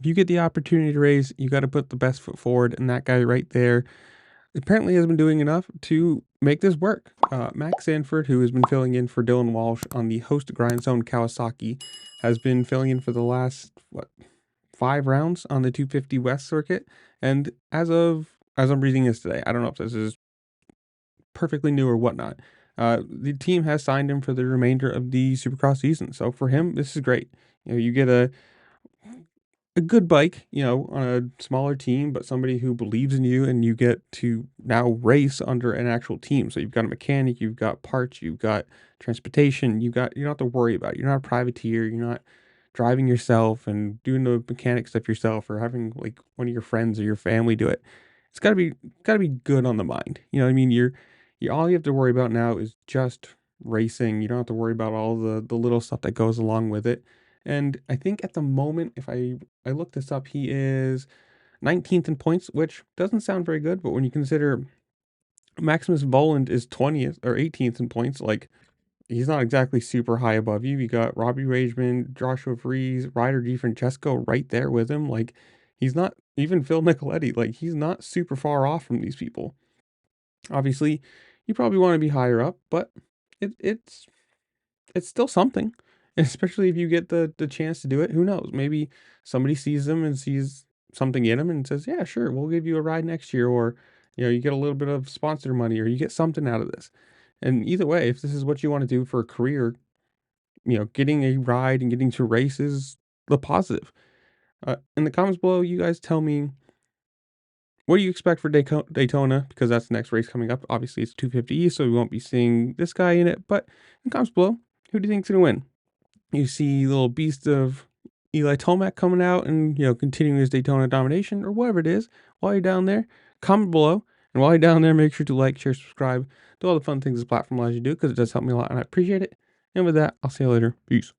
if you get the opportunity to race, you got to put the best foot forward, and that guy right there apparently has been doing enough to make this work. Max Sanford, who has been filling in for Dylan Walsh on the host Grindstone Kawasaki, has been filling in for the last, what, 5 rounds on the 250 West circuit. And as I'm reading this today, I don't know if this is perfectly new or whatnot. The team has signed him for the remainder of the Supercross season. So for him, this is great. You get a good bike, on a smaller team, but somebody who believes in you, and you get to now race under an actual team. So you've got a mechanic, you've got parts, you've got transportation, you don't have to worry about it. You're not a privateer, you're not driving yourself and doing the mechanic stuff yourself, or having like one of your friends or your family do it. It's gotta be good on the mind. You know what I mean? You all you have to worry about now is just racing. You don't have to worry about all the little stuff that goes along with it. And I think at the moment, if I looked this up, he is 19th in points, which doesn't sound very good, but when you consider Maximus Voland is 20th or 18th in points, like he's not exactly super high above you. You got Robbie Rageman, Joshua Vries, Ryder DiFrancesco right there with him. Like he's not even Phil Nicoletti. Like he's not super far off from these people. Obviously, you probably want to be higher up, but it's still something. Especially if you get the chance to do it. Who knows? Maybe somebody sees him and sees something in him and says, "Yeah, sure, we'll give you a ride next year," or you get a little bit of sponsor money, or you get something out of this. And either way, if this is what you want to do for a career, getting a ride and getting to race is the positive. In the comments below, you guys tell me, what do you expect for Daytona? Because that's the next race coming up. Obviously, it's 250E, so we won't be seeing this guy in it. But in the comments below, who do you think's gonna win? You see the little beast of Eli Tomac coming out and, continuing his Daytona domination, or whatever it is. While you're down there, comment below. And while you're down there, make sure to like, share, subscribe, do all the fun things this platform allows you to do, because it does help me a lot and I appreciate it. And with that, I'll see you later. Peace.